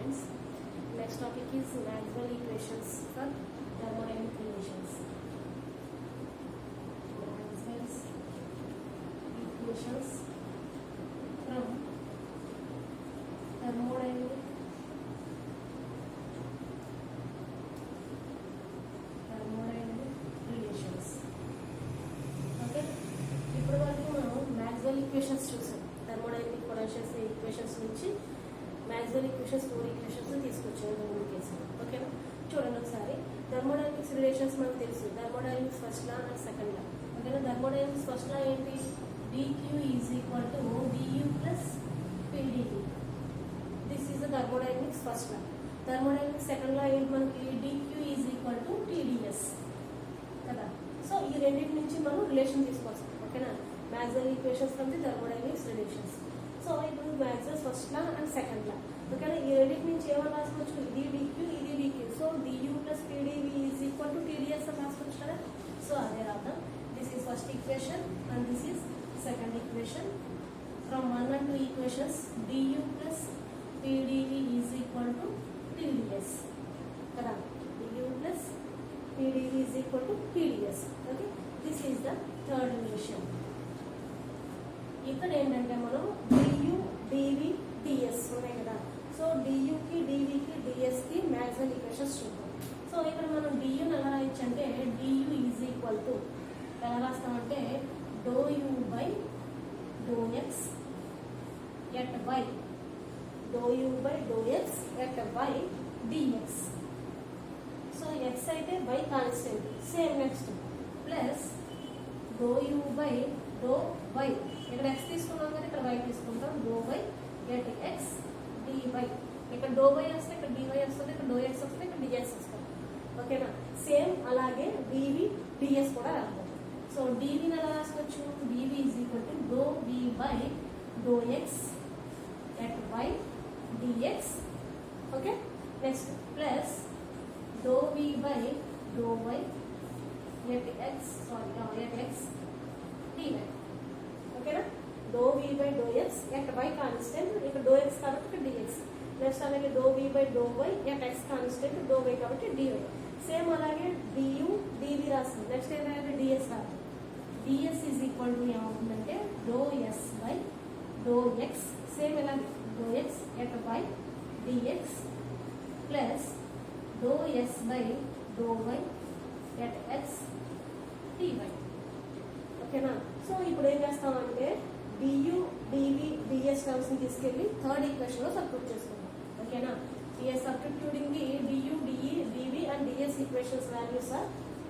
friends. Next topic is Maxwell equations for thermodynamic relations. Maxwell's equations from thermodynamic relations. Okay. ఇప్పుడు వరకు మనం Maxwell equations చూసాం. Thermodynamic potentials equations నుంచి Maxwell equations 4 equations తీసుకొచ్చాము రెండు కేసులు. ఓకేనా, చూడండి ఒకసారి. థర్మోడైనమిక్స్ రిలేషన్స్ మనకు తెలుసు. Thermodynamics first law and second లా. ఓకేనా, థర్మోడైనమిక్స్ ఫస్ట్ లా ఏంటి? dq is equal to du plus pdv. This is the thermodynamics first law. Thermodynamics second లా ఏంటి మనకి? dq is equal to tds కదా. సో ఈ రెండింటి నుంచి మనం రిలేషన్ తీసుకోవచ్చు. ఓకేనా, Maxwell equations from the thermodynamics relations. So ఇప్పుడు Maxwell's first law and second లా. ఓకేనా, ఈ రెండింటి నుంచి ఏమని రాసుకోవచ్చు? ఇది dq, ఇది dq. So du plus pdv is equal to tds అని రాసుకోవచ్చు కదా. సో అదే రాద్దాం. This is first equation and this is second equation. From 1 and 2 equations du plus pdv is equal to tds కదా. du plus pdv is equal to tds. Okay, this is the third relation. ఇక్కడ ఏంటంటే మనం du, dv, ds ఉన్నాయి కదా. So du కి dv కి ds కి Maxwell equations చూద్దాం. సో ఇక్కడ మనం du ఎలా రాయొచ్చంటే du ఈజ్ ఈక్వల్ టు ఎలా రాస్తామంటే ∂u by ∂x at y, ∂u by ∂x at y dx. So x అయితే y constant same. Next plus ∂u by ∂y, ఇక్కడ x తీసుకున్నాం కదా, ఇక్కడ y తీసుకుంటాం. ∂y at x dy. ఇక్కడ ∂y వస్తే ఇక్కడ dy వస్తుంది, ఇక్కడ ∂x వస్తుంది, ఇక్కడ dx వస్తుంది. ఓకేనా, సేమ్ అలాగే dv ds కూడా రాస్తాం. సో dv ని ఎలా రాసుకోవచ్చు? dv is equal to ∂v by ∂x at y dx. Okay, next plus ∂v by ∂y at x dy. ఓకేనా, ∂v by ∂x at y constant, ఇక్కడ ∂x కాబట్టి ఇక్కడ dx. నెక్స్ట్ అలాగే ∂v by ∂y at x constant, ∂y కాబట్టి dy. Same అలాగే du dv రాస్తుంది. Next ఏంటంటే ds రాదు. ds ఈజ్ ఈక్వల్ టు ఏమవుతుందంటే ∂s బై ∂x, సేమ్ ఇలాగే ∂x at y dx plus ∂s by ∂y at x dy. ఓకేనా, so ఇప్పుడు ఏం చేస్తామంటే du, dv, ds టర్మ్స్ ని తీసుకెళ్లి థర్డ్ ఈక్వేషన్ లో సబ్స్టిట్యూట్ చేసుకుందాం. ఓకేనా, substituting the du, de, dv and ds equations values are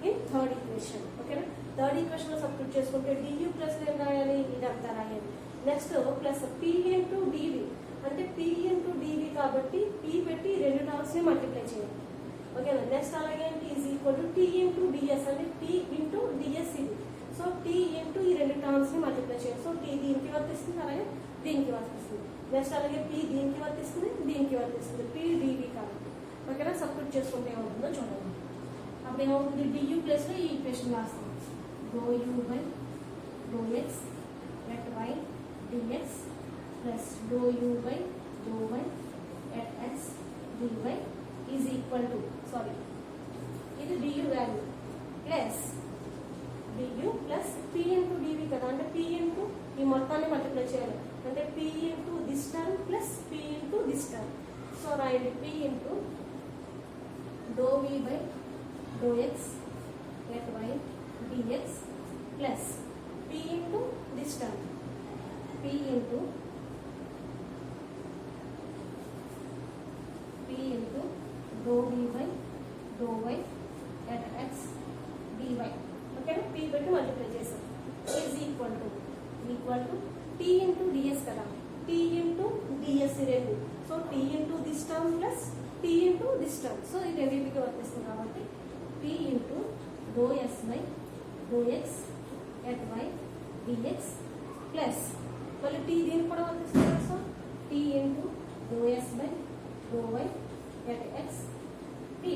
in third equation. ఓకేనా, థర్డ్ ఈక్వేషన్ లో సబ్స్టిట్యూట్ చేసుకుంటే du ప్లస్ ఏం రాయాలి? ఇదంతా రాయాలి. Next plus p into dv అంటే p ఇంటూ dv కాబట్టి p పెట్టి రెండు టర్మ్స్ ని మల్టిప్లై చేయాలి. ఓకేనా, నెక్స్ట్ అలాగే is equal to t into ds అంటే t ఇంటూ ds ఇది. సో t ఇంటూ ఈ రెండు టర్మ్స్ ని మల్టిప్లై చేయాలి. సో t దీనికి వర్తిస్తుంది, అలాగే దీనికి వర్తిస్తుంది. నెక్స్ట్ అలాగే p దీనికి వర్తిస్తుంది, దీనికి వర్తిస్తుంది. p dv కాబట్టి. ఓకేనా, సబ్స్టిట్యూట్ చేసుకుంటే ఏమవుతుందో చూడండి. అప్పుడు ఏమవుతుంది? du ప్లస్ లో ఈ ఈక్వేషన్ రాస్తాం. ∂u by ∂x at y dx plus ∂u by ∂y at x dy is equal to ఇది du value plus du plus p into dv కదా. అంటే p ఇంటూ ఈ మొత్తాన్ని మల్టిప్లై చేయాలి. అంటే p into this term plus p into this term. So రాయండి p into ∂v by ∂x at y dx plus p into this term p into ∂v by ∂y at x dy. ఓకేనా, p పెట్టి multiply చేసాం. Is equal to t into ds కదా. t into ds రెండు. So t into this term plus t into this term. So ఇది రెండింటికి వర్తిస్తుంది కాబట్టి p into ∂s by ∂x at y dx plus మళ్ళీ t దీనికి కూడా వర్తిస్తుంది. So t into ∂s by ∂y at x dy.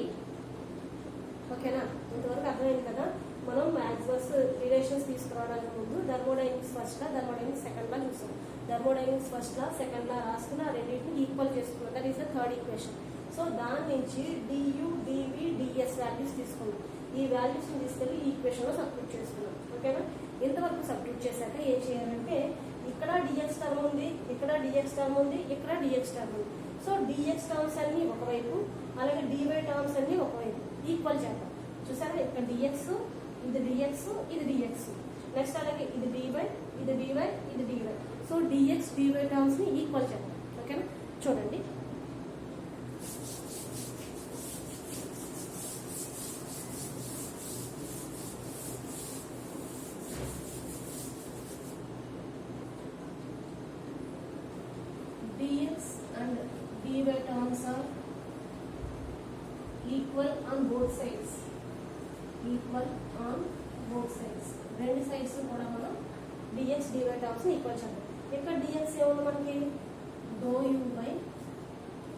ఓకేనా, ఇంతవరకు అర్థమైంది కదా. మనం మ్యాక్స్వెల్స్ రిలేషన్స్ తీసుకురావడానికి ముందు థర్మోడైనమిక్స్ ఫస్ట్ లా, థర్మోడైనమిక్స్ సెకండ్ లా చూసాం. థర్మోడైనమిక్స్ ఫస్ట్ లా సెకండ్ లా రాసుకుని ఆ రెండింటిని ఈక్వల్ చేసుకున్నాం. That is the third equation. So దాని నుంచి du, dv, ds వాల్యూస్ తీసుకున్నాం. ఈ వాల్యూస్ని తీసుకెళ్ళి ఈ ఈక్వేషన్లో సబ్స్టిట్యూట్ చేసుకున్నాం. ఓకేనా? ఇంతవరకు సబ్స్టిట్యూట్ చేశాక ఏం చేయాలంటే ఇక్కడ dx టర్మ్ ఉంది, ఇక్కడ dx టర్మ్ ఉంది, ఇక్కడ dx టర్మ్ ఉంది. సో dx టర్మ్స్ అన్ని ఒకవైపు, అలాగే dy టర్మ్స్ అన్ని ఒకవైపు ఈక్వల్ చేద్దాం. చూసారా? ఇక్కడ dx, ఇది dx, ఇది dx. నెక్స్ట్ అలాగే ఇది dy, ఇది dy, ఇది dy. So dx, dy terms ని ఈక్వల్ చేద్దాం. ఓకేనా? చూడండి. dx and dy terms are equal on both sides. Equal on both sides. రెండు సైడ్స్ కూడా మనం dx dy terms ని ఈక్వల్ చేద్దాం. ఇక్కడ dx ఏముంది మనకి? dou u by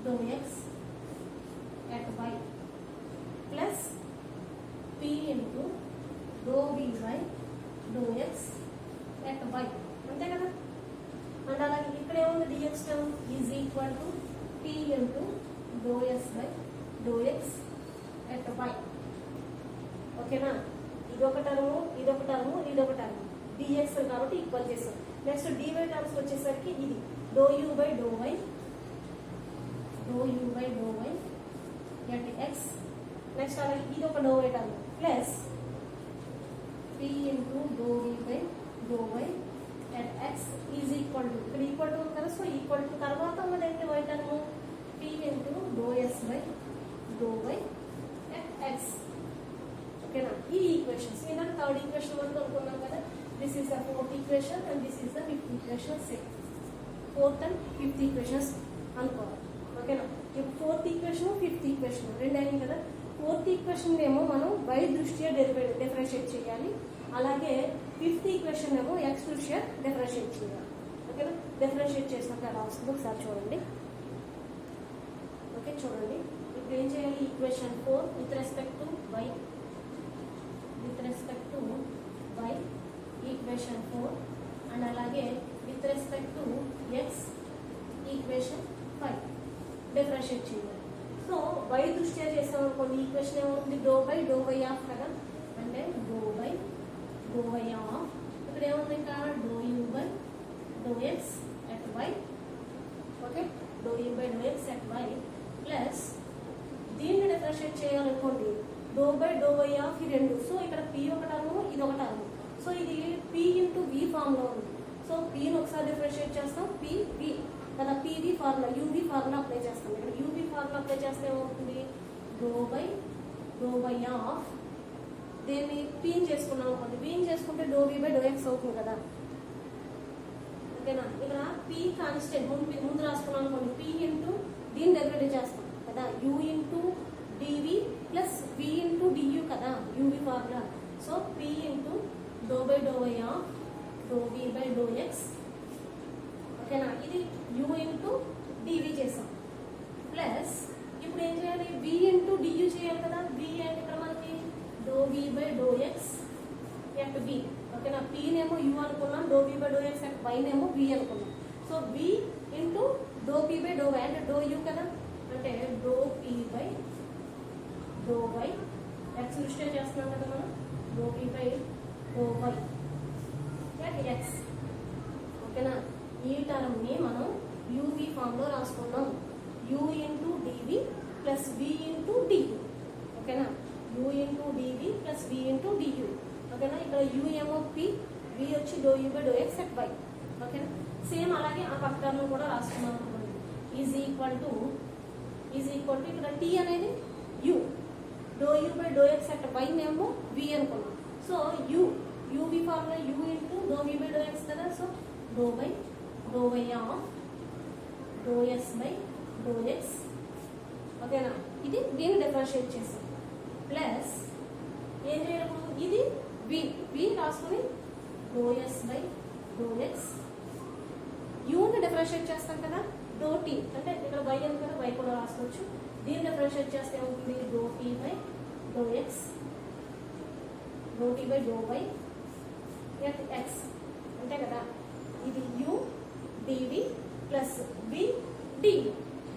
dou x at y plus p into dou v by dou x at y. అంతే కదా? అండ్ అలాగే ఇక్కడ ఏముంది? dx term is equal to p into dou s by dou x at y. ఓకేనా? ఇదొక term, ఇదొక term, ఇదొక term. dx కాబట్టి ఈక్వల్ చేస్తాం. నెక్స్ట్ dy టర్మ్స్ వచ్చేసరికి ఇది dou u by dou y, dou u by dou y at x. Next అలాగే ఇది ఒక dou y term plus p into dou v by dou y at x is equal to, ఇక్కడ equal to ఉంది కదా, so equal to తర్వాత ఉన్నది ఏంటి? y term p into dou s by dou y at x. ఓకేనా? ఈ equations ఏంటంటే third equation వరకు అనుకున్నాం కదా. This is the fourth equation and this is the fifth equation. Same fourth and fifth equations అనుకోవాలి. ఓకేనా? ఇప్పుడు ఫోర్త్ ఈక్వేషన్, ఫిఫ్త్ ఈక్వేషన్ రెండు అయినాయి కదా. ఫోర్త్ ఈక్వేషన్ ఏమో మనం y దృష్ట్యా డిఫరెన్షియేట్ చేయాలి, అలాగే ఫిఫ్త్ ఈక్వేషన్ ఏమో x దృష్ట్యా డిఫరెన్షియేట్ చేయాలి. ఓకేనా? డిఫరెన్షియేట్ చేసినప్పుడు ఎలా వస్తుందో ఒకసారి చూడండి. ఓకే, చూడండి. ఇప్పుడు ఏం చేయాలి? Equation 4 with respect to y, with respect to y equation 4 and అలాగే with respect to x equation 5 differentiate చేయాలి. సో y దృష్ట్యా చేసాం అనుకోండి, ఈక్వేషన్ ఏమవుతుంది? Do by do y of కదా, అంటే do by do y of, ఇక్కడ ఏముంది? ఇంకా do u by do x at y. Okay, do u by do x at y plus దీన్ని డిఫరెన్షియేట్ చేయాలనుకోండి do by do y of ఈ రెండు. So ఇక్కడ p ఒక టర్మ్, ఇది ఒక టర్మ్. సో ఇది p ఇంటూ v ఫామ్ లో ఉంది. సో pని ఒకసారి డిఫరెన్షియేట్ చేస్తాం, p v కదా, pv formula uv formula apply చేస్తాం. ఇక్కడ uv ఫార్ములా అప్లై చేస్తే ఏమవుతుంది? డో బై ఆఫ్ దీన్ని pని చేసుకున్నాం అనుకోండి, vని చేసుకుంటే doe v by do x అవుతుంది కదా. ఓకేనా? ఇక్కడ p కాన్స్టెంట్ ముందు రాసుకున్నాం అనుకోండి, p ఇంటూ దీన్ని డెరివేటివ్ చేస్తాం కదా, u into dv plus v into du కదా, uv formula. So p into doe by do y of doe v by do x. ఓకేనా? ఇది u ఇంటూ dv చేసాం ప్లస్ ఇప్పుడు ఏం చేయాలి? v ఇంటూ du చేయాలి కదా. v అంటే ఇక్కడ మనకి doe v by do x at v. ఓకేనా? p నేమో u అనుకున్నాం, doe v by do x at y నేమో v అనుకున్నాం. So v into doe p by doe y అంటే డో u కదా, అంటే doe p by doe y x దృష్ట్యా చేస్తున్నాం కదా మనం, doe p by doe y at x. ఓకేనా? ఈ టర్మ్ ని మనం uv ఫామ్ లో రాసుకున్నాం, u into dv plus v into du. ఓకేనా? u into dv plus v into du. ఓకేనా? ఇక్కడ u ఏమో p, v వచ్చి doe u by do x at y. ఓకేనా? సేమ్ అలాగే ఆ పక్క టర్మ్ కూడా రాసుకున్నాం అనుకోండి, ఈజ్ ఈక్వల్ టు ఇక్కడ t అనేది u, doe u by do x at y నేమో v అనుకున్నాం. So uv formula u into doe v by do x కదా. So do by do y of do s by do x. ఓకేనా? ఇది దీన్ని differentiate చేస్తాం plus ఏం చేయాలి? ఇది v రాసుకుని doe s by do x, యూని డిఫరెన్షియేట్ చేస్తాం కదా, డో టీ అంటే ఇక్కడ y ఉంది కదా, y కూడా రాసుకోవచ్చు. దీన్ని డిఫరెన్షియేట్ చేస్తే ఏమవుతుంది? Doe t by do x, doe t by do y at x అంతే కదా. ఇది u dv plus v du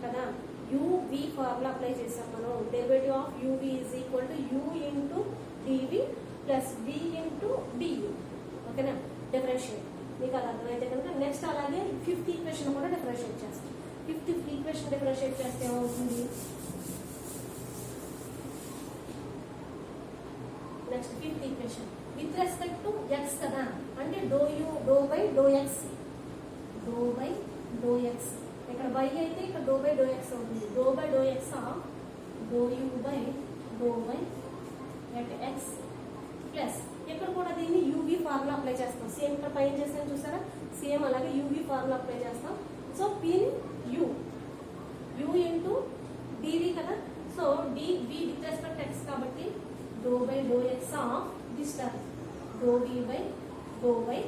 కదా. యువి ఫార్ములా అప్లై చేసాం మనం. Derivative of uv is equal to u into dv plus v into du. ఓకేనా, differentiate. మీకు అది అర్థమైతే కనుక నెక్స్ట్ అలాగే ఫిఫ్త్ ఈక్వేషన్ కూడా డిఫరెన్షియేట్ చేస్తాం. ఫిఫ్త్ ఈక్వేషన్ డిఫరెన్షియేట్ చేస్తే ఏమవుతుంది, next fifth equation with respect to x కదా, అంటే do u do by do x, do by do x. ఇక్కడ బై అయితే ఇక్కడ డో బై డో ఎక్స్ అవుతుంది. Do by do x of do u by do by at x plus ఇక్కడ కూడా దీన్ని u v formula apply చేస్తాం. Same ఇక్కడ పైన చేస్తాను చూసారా, సేమ్ అలాగే యూవీ ఫార్ములా అప్లై చేస్తాం. సో పిన్ యూ యూ ఇంటూ డివి కదా. So d v with respect x కాబట్టి do by do x of this term do v by do by,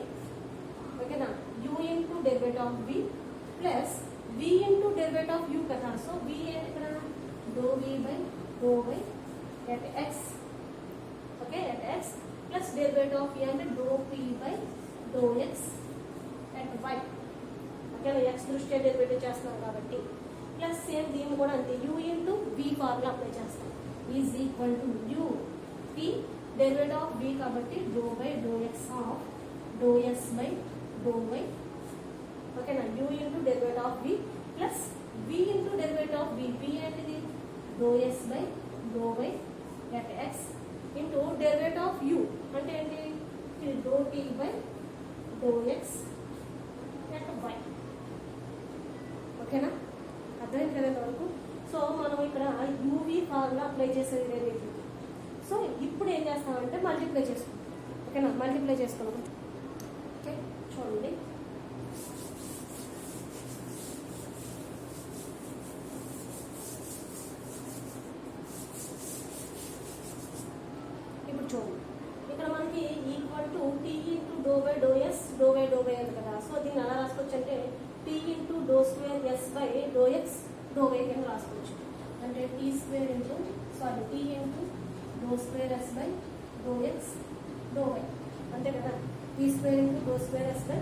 ఓకేనా, u into derivative of v plus v into derivative of u కదా. So v ఏంటి ఇక్కడ do v by do by at x, okay, at x plus derivative of ఈ అంటే do p by do x at y. ఓకేనా, x దృష్ట్యా derivative చేస్తున్నాం కాబట్టి plus same దీన్ని కూడా అంతే u into v formula apply చేస్తాం. Is equal to u p derivative of v కాబట్టి do by do x of do s by do y. ఓకేనా, u into derivative of v plus v into derivative of v. V ఏంటిది do s by do y at x into derivative of u అంటే ఏంటి do t by do x at y. ఓకేనా, అర్థమైంది కదా వరకు. So మనం ఇక్కడ UV formula apply చేసేది లేదు. సో ఇప్పుడు ఏం చేస్తామంటే మల్టిప్లై చేసుకుంటాం. ఓకేనా, మల్టిప్లై చేసుకున్నాం. ఓకే, చూడండి ఇప్పుడు చూడండి ఇక్కడ మనకి equal to t into doe by doe s doe by do by ఉంది కదా. సో దీన్ని ఎలా రాసుకోవచ్చు అంటే t into do square s by do x do y కింద రాసుకోవచ్చు. అంటే t square into t into do square s by do x do y అంతే కదా. T square into do square s by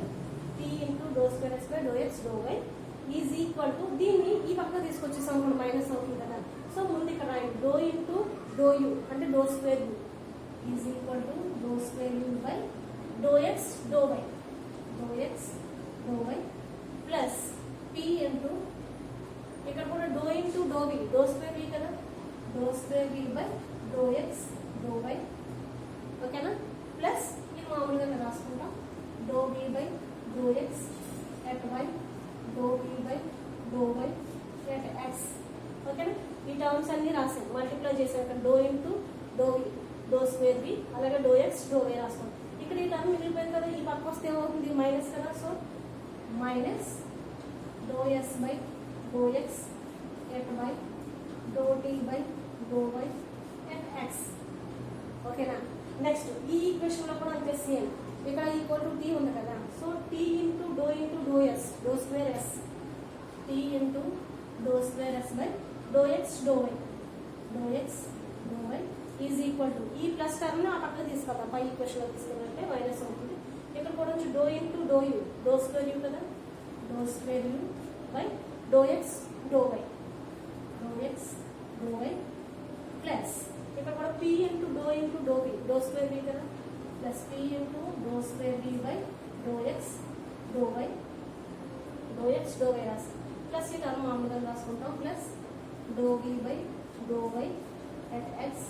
t into do square s by do x do y is equal to దీన్ని ఈ పక్క తీసుకొచ్చేసాం కూడా minus అవుతుంది కదా. So ముందు ఇక్కడ రాయండి డో ఇంటూ డో యూ అంటే do square u is equal to do square u by do x do y, do x do y plus p into ఇక్కడ కూడా do into do v do square v కదా, do square v by do x do y. ఓకేనా, plus ఇది మామూలుగా రాసుకుంటాం do v by do x at y do v by do y at x. ఓకేనా, ఈ terms అన్ని రాసాం multiply చేసాం. Do into do v do square v అలాగే డో ఎక్స్ డో వై రాస్తాం. ఇక్కడ ఈ టర్మ్ మిగిలిపోయింది కదా, ఈ పక్క వస్తే ఏమవుతుంది మైనస్ కదా. So minus doe s by do x at y doe t by do y at x. ఓకేనా, నెక్స్ట్ ఈ ఈక్వేషన్ లో కూడా అంతే సేమ్. ఇక్కడ ఈక్వల్ టు టీ ఉంది కదా. So t into doe s doe square s t into do square s by do x do y, do x do y is equal to ఈ plus term ఆ పక్కన తీసుకెళ్తాం. పై equation లో తీసుకెళ్ళాలంటే minus అవుతుంది. ఇక్కడ కూడా వచ్చి do into do u do square u కదా, do square u by do x do y, do x do y plus ఇక్కడ కూడా p into do v do square v కదా plus p into do square v by do x do y, do x do y రాస్తాం. Plus ఈ term మామూలుగా రాసుకుంటాం plus do v by do y at x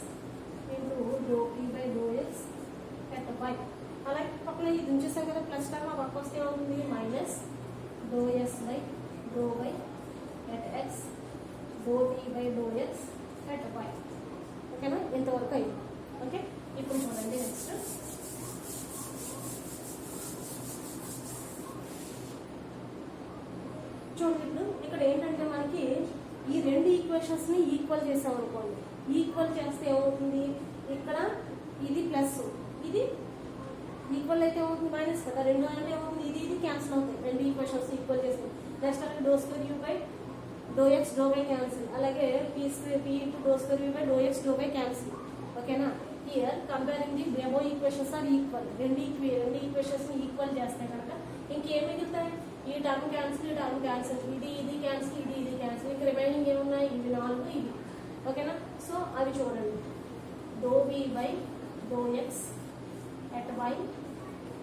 into do p by do x at why. అలాగే పక్కన ఇది ఉంచేసాం కదా plus term ఆ పక్క వస్తే ఏమవుతుంది minus doe s by do y at x doe t by do x at y. ఓకేనా, ఇంతవరకు అయింది. ఓకే, ఇప్పుడు చూడండి నెక్స్ట్ చూడండి. ఇప్పుడు ఇక్కడ ఏంటంటే మనకి ఈ రెండు ఈక్వేషన్స్ ని ఈక్వల్ చేసాం అనుకోండి. ఈక్వల్ చేస్తే ఏమవుతుంది, ఇక్కడ ఇది ప్లస్ ఇది ఈక్వల్ అయితే ఏమవుతుంది మైనస్ కదా. రెండు అంటే ఏమవుతుంది ఇది ఇది క్యాన్సిల్ అవుతాయి. రెండు ఈక్వేషన్స్ ఈక్వల్ చేస్తాం. నెక్స్ట్ అలాగే do square u by do x do y cancel, అలాగే p square p into do square u by do x do y cancel. ఓకేనా, here comparing the above equations are equal. రెండు equations ని equal చేస్తే కనుక ఇంకేం మిగులుతాయి ఈ term cancel, ఈ టర్మ్ క్యాన్సిల్, ఇది క్యాన్సిల్, ఇది క్యాన్సిల్. ఇంకా రిమైనింగ్ ఏమున్నాయి? ఇవి 4 ఇవి. ఓకేనా? సో అవి చూడండి. Do v by do x at y,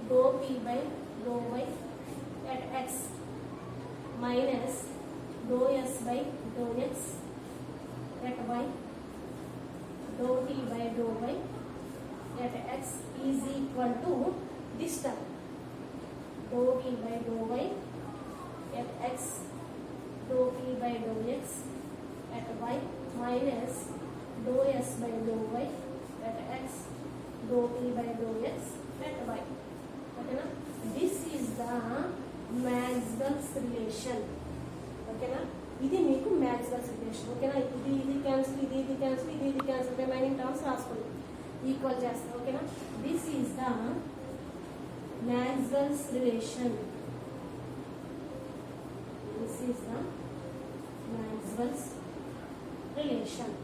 doe p by doe y at x, minus doe s by doe x at y, doe t by doe y at x is equal to this term doe v by doe y at x, doe p by doe x at y minus doe s by doe y at x, doe p by doe x at y. ఓకేనా? This is the Maxwell's relation. ఓకేనా? ఇది మీకు Maxwell's relation. ఓకేనా? ఇది cancel, ఇది cancel, ఇది cancel. Remaining terms రాసుకోండి, equal చేస్తాం. ఓకేనా? This is the Maxwell's relation. This is the Maxwell's relation.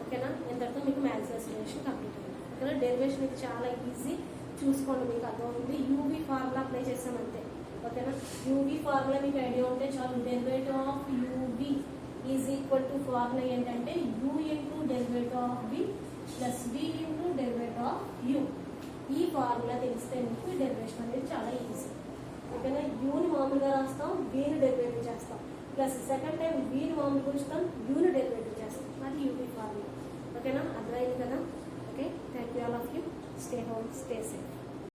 ఓకేనా? ఇంతటితో మీకు మ్యాక్స్వెల్స్ రిలేషన్ కంప్లీట్ అయింది. ఓకేనా? డెరివేషన్ ఇది చాలా ఈజీ, చూసుకోండి, మీకు అర్థమవుతుంది. యూవీ ఫార్ములా అప్లై చేసామంతే. ఓకేనా? యూవీ ఫార్ములా మీకు ఐడియా ఉంటే చాలు. Derivative of u v is equal to formula ఏంటంటే u into derivative of v plus v into derivative of u. ఈ ఫార్ములా తెలిస్తే మీకు డెరివేషన్ అనేది చాలా ఈజీ. ఓకేనా? యూని మామూలుగా రాస్తాం, వీని డెరివేటివ్ చేస్తాం, ప్లస్ సెకండ్ టైం వీని మామూలుగా ఉంచుతాం, యూని డెరివేటివ్ చేస్తాం. అది యూవీ ఫార్ములా. ఓకేనా? అర్థమైంది కదా? Okay, thank you all of you. Stay home, stay safe.